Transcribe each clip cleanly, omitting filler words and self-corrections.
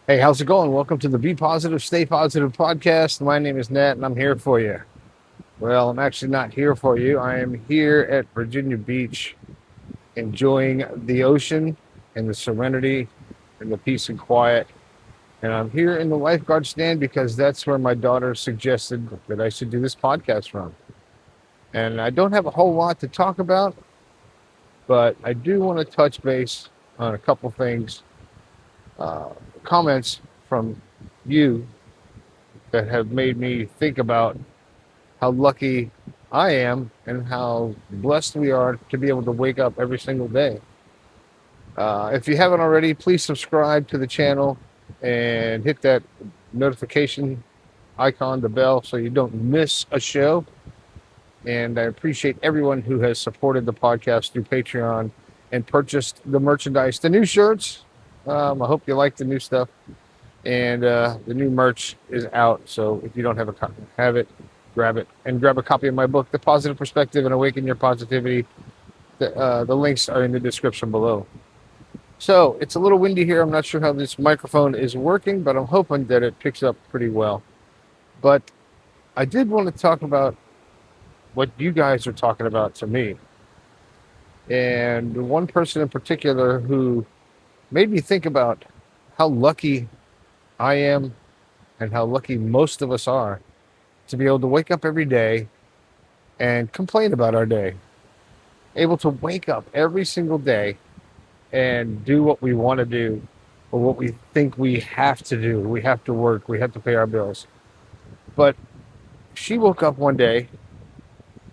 Hey, how's it going? Welcome to the Be Positive, Stay Positive podcast. My name is Nat, and I'm here for you. Well, I'm actually not here for you. I am here at Virginia Beach enjoying the ocean and the serenity and the peace and quiet. And I'm here in the lifeguard stand because that's where my daughter suggested that I should do this podcast from. And I don't have a whole lot to talk about, but I do want to touch base on a couple things, uh, comments from you that have made me think about how lucky I am and how blessed we are to be able to wake up every single day. If you haven't already, please subscribe to the channel and hit that notification icon, the bell, so you don't miss a show. And I appreciate everyone who has supported the podcast through Patreon and purchased the merchandise, the new shirts. I hope you like the new stuff. And the new merch is out. So if you don't have a copy, have it, grab it, and grab a copy of my book, The Positive Perspective and Awaken Your Positivity. The links are in the description below. So it's a little windy here. I'm not sure how this microphone is working, but I'm hoping that it picks up pretty well. But I did want to talk about what you guys are talking about to me. And one person in particular who made me think about how lucky I am and how lucky most of us are to be able to wake up every day and complain about our day. Able to wake up every single day and do what we want to do or what we think we have to do. We have to work, we have to pay our bills. But she woke up one day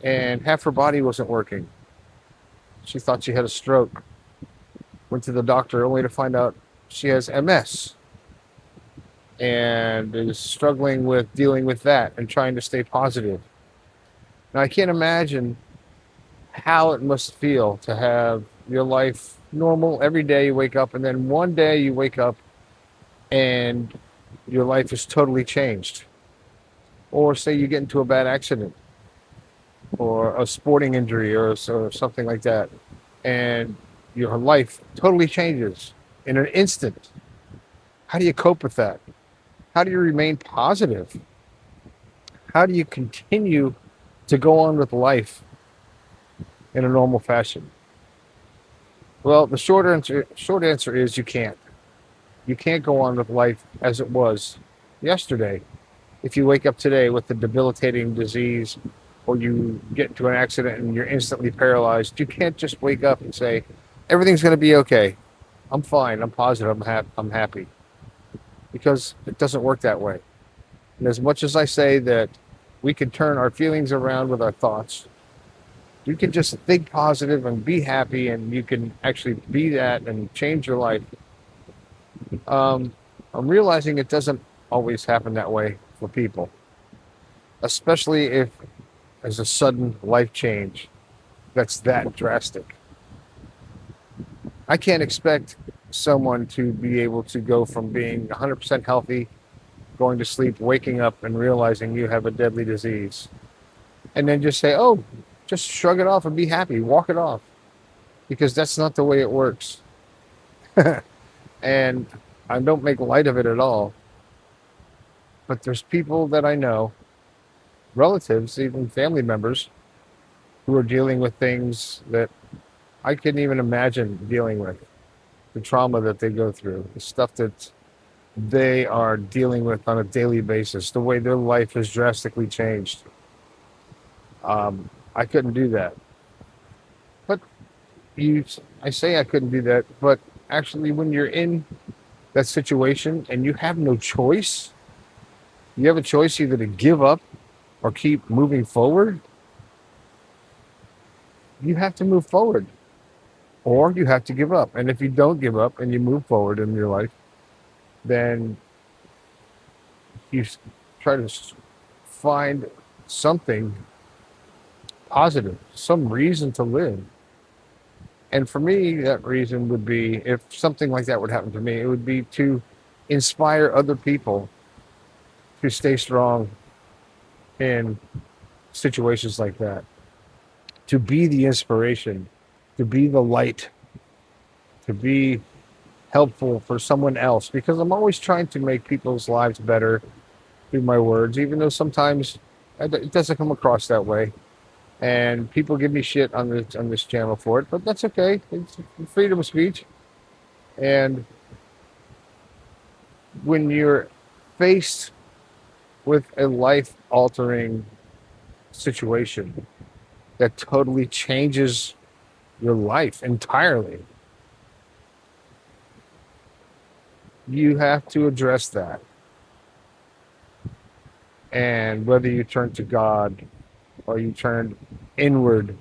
and half her body wasn't working. She thought she had a stroke. Went to the doctor only to find out she has MS and is struggling with dealing with that and trying to stay positive. Now, I can't imagine how it must feel to have your life normal every day. You wake up, and then one day you wake up and your life is totally changed. Or say you get into a bad accident or a sporting injury or something like that, and your life totally changes in an instant. How do you cope with that? How do you remain positive? How do you continue to go on with life in a normal fashion? Well, the short answer is you can't. You can't go on with life as it was yesterday. If you wake up today with a debilitating disease or you get into an accident and you're instantly paralyzed, you can't just wake up and say, everything's going to be okay. I'm fine. I'm positive. I'm happy. Because it doesn't work that way. And as much as I say that we can turn our feelings around with our thoughts, you can just think positive and be happy, and you can actually be that and change your life. I'm realizing it doesn't always happen that way for people, especially if there's a sudden life change that's that drastic. I can't expect someone to be able to go from being 100% healthy, going to sleep, waking up, and realizing you have a deadly disease, and then just say, oh, just shrug it off and be happy, walk it off, because that's not the way it works. And I don't make light of it at all, but there's people that I know, relatives, even family members, who are dealing with things that I couldn't even imagine dealing with. The trauma that they go through, the stuff that they are dealing with on a daily basis, the way their life has drastically changed. I couldn't do that. But I say I couldn't do that, but actually, when you're in that situation and you have no choice, you have a choice either to give up or keep moving forward. You have to move forward, or you have to give up. And if you don't give up and you move forward in your life, then you try to find something positive, some reason to live. And for me, that reason would be, if something like that would happen to me, it would be to inspire other people to stay strong in situations like that, to be the inspiration, to be the light, to be helpful for someone else, because I'm always trying to make people's lives better through my words, even though sometimes it doesn't come across that way. And people give me shit on this channel for it, but that's okay. It's freedom of speech. And when you're faced with a life altering situation that totally changes your life entirely, you have to address that. And whether you turn to God, or you turn inward,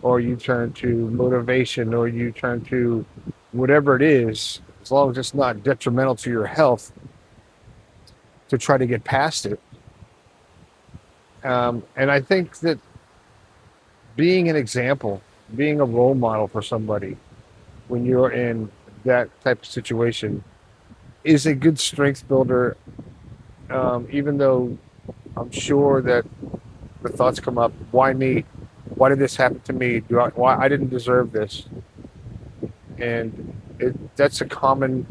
or you turn to motivation, or you turn to whatever it is, as long as it's not detrimental to your health, to try to get past it. And I think that being an example, being a role model for somebody when you're in that type of situation is a good strength builder. Even though I'm sure that the thoughts come up, why me? Why did this happen to me? Why I didn't deserve this? And that's a common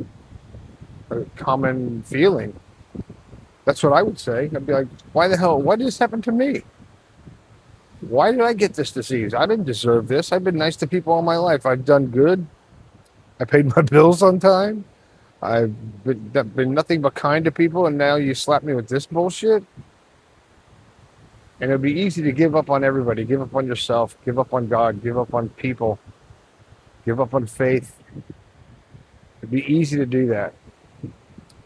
feeling. That's what I would say. I'd be like, why the hell? Why did this happen to me? Why did I get this disease? I didn't deserve this. I've been nice to people all my life. I've done good. I paid my bills on time. I've been nothing but kind to people, and now you slap me with this bullshit? And it'd be easy to give up on everybody, give up on yourself, give up on God, give up on people, give up on faith. It'd be easy to do that.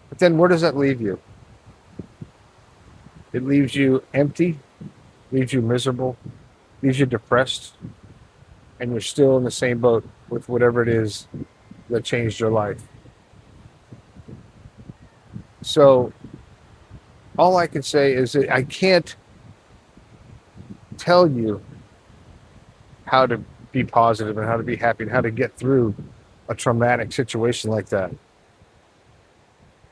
But then where does that leave you? It leaves you empty, leaves you miserable, leaves you depressed, and you're still in the same boat with whatever it is that changed your life. So all I can say is that I can't tell you how to be positive and how to be happy and how to get through a traumatic situation like that.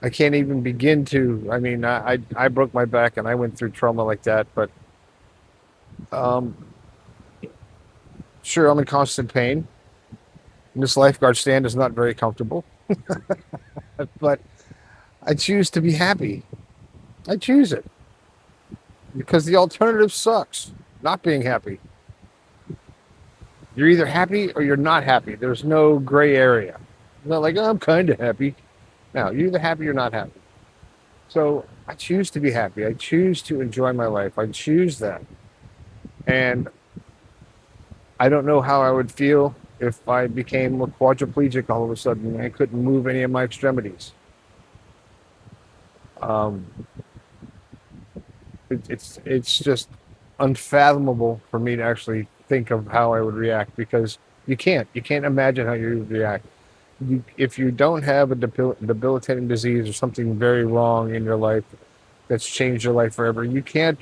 I can't even begin to. I mean, I broke my back and I went through trauma like that, but um, sure, I'm in constant pain. And this lifeguard stand is not very comfortable, but I choose to be happy. I choose it because the alternative sucks. Not being happy. You're either happy or you're not happy. There's no gray area. It's not like, oh, I'm kind of happy. No, you're either happy or not happy. So I choose to be happy. I choose to enjoy my life. I choose that. And I don't know how I would feel if I became a quadriplegic all of a sudden and I couldn't move any of my extremities. Um, it's just unfathomable for me to actually think of how I would react, because you can't imagine how you would react. If you don't have a debilitating disease or something very wrong in your life that's changed your life forever, you can't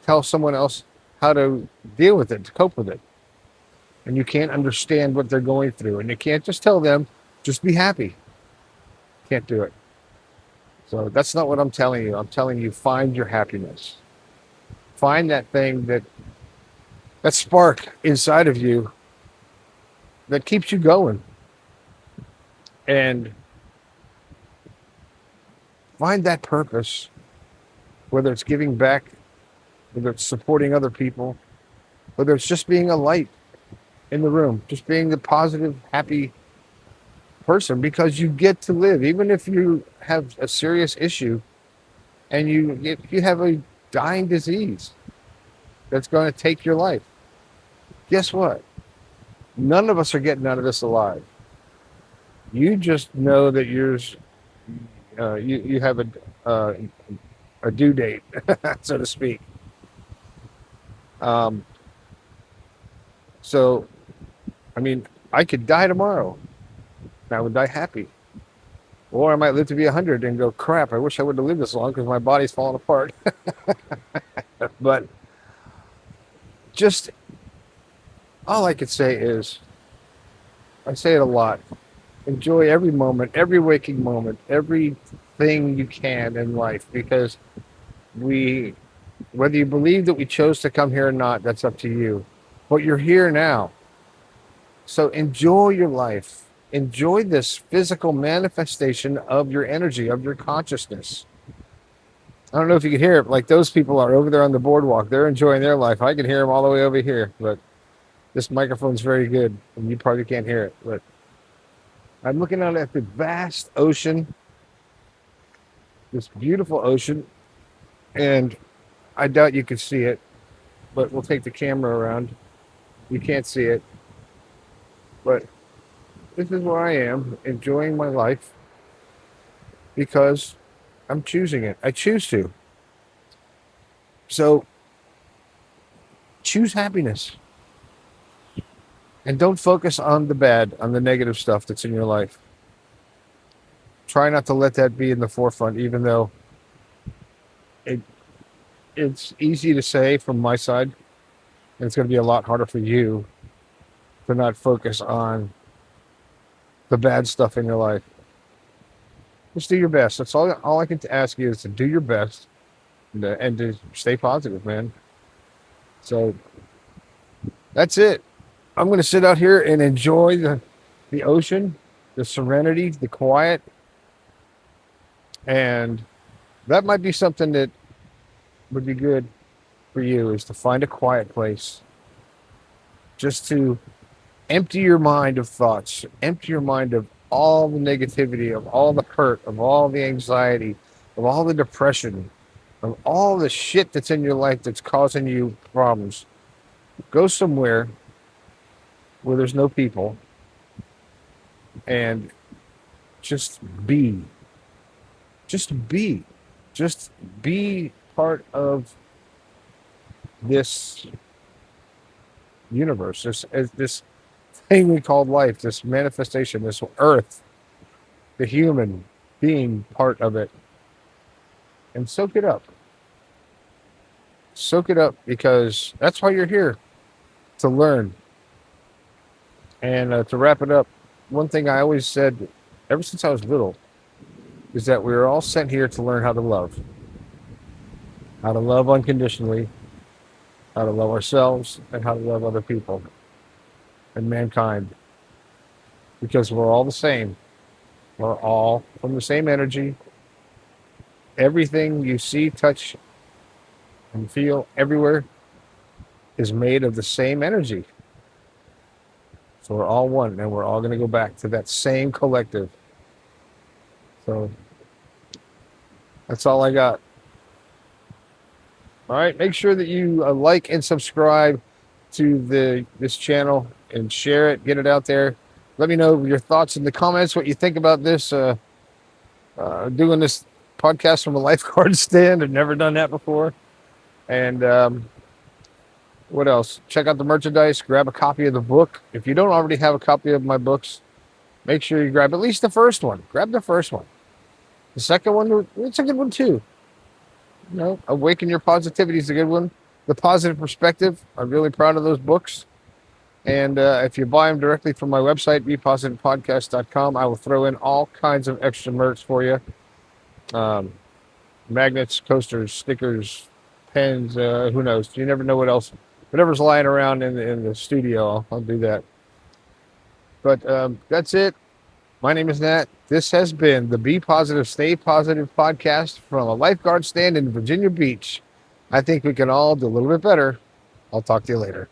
tell someone else how to deal with it, to cope with it. And you can't understand what they're going through. And you can't just tell them, just be happy. Can't do it. So that's not what I'm telling you. I'm telling you, find your happiness. Find that thing, that spark inside of you that keeps you going. And find that purpose, whether it's giving back, whether it's supporting other people, whether it's just being a light in the room, just being the positive, happy person, because you get to live. Even if you have a serious issue and you have a dying disease that's going to take your life, guess what? None of us are getting out of this alive. You just know that you have a due date, so to speak. So, I mean, I could die tomorrow. And I would die happy. Or I might live to be 100 and go, crap, I wish I would have lived this long because my body's falling apart. But just all I could say is, I say it a lot, enjoy every moment, every waking moment, everything you can in life, because whether you believe that we chose to come here or not, that's up to you. But you're here now. So enjoy your life. enjoy this physical manifestation of your energy, of your consciousness. I don't know if you can hear it. Like those people are over there on the boardwalk. They're enjoying their life. I can hear them all the way over here, but this microphone's very good, and you probably can't hear it. But I'm looking out at the vast ocean, this beautiful ocean, and I doubt you can see it, but we'll take the camera around. You can't see it, but this is where I am, enjoying my life because I'm choosing it. I choose to. So choose happiness and don't focus on the bad, on the negative stuff that's in your life. Try not to let that be in the forefront, even though it's easy to say from my side, and it's going to be a lot harder for you to not focus on the bad stuff in your life. Just do your best. That's all I can ask you is to do your best and to stay positive, man. So that's it. I'm going to sit out here and enjoy the ocean, the serenity, the quiet. And that might be something that would be good for you, is to find a quiet place just to empty your mind of thoughts, empty your mind of all the negativity, of all the hurt, of all the anxiety, of all the depression, of all the shit that's in your life that's causing you problems. Go somewhere where there's no people and just be. Just be. Just be part of this universe, this thing we call life, this manifestation, this earth, the human being part of it, and soak it up. Soak it up, because that's why you're here, to learn. And to wrap it up, one thing I always said ever since I was little is that we were all sent here to learn how to love unconditionally, how to love ourselves, and how to love other people and mankind, because we're all the same. We're all from the same energy. Everything you see, touch, and feel everywhere is made of the same energy. So we're all one, and we're all going to go back to that same collective. So that's all I got. All right, make sure that you like and subscribe to this channel and share it, get it out there. Let me know your thoughts in the comments, what you think about this, doing this podcast from a lifeguard stand. I've never done that before. And what else? Check out the merchandise, grab a copy of the book. If you don't already have a copy of my books, make sure you grab at least the first one. Grab the first one. The second one, it's a good one too. You know, Awaken Your Positivity is a good one. The Positive Perspective, I'm really proud of those books. And if you buy them directly from my website, bepositivepodcast.com, I will throw in all kinds of extra merch for you. Magnets, coasters, stickers, pens, who knows? You never know what else. Whatever's lying around in the studio, I'll do that. But that's it. My name is Nat. This has been the Be Positive, Stay Positive podcast from a lifeguard stand in Virginia Beach. I think we can all do a little bit better. I'll talk to you later.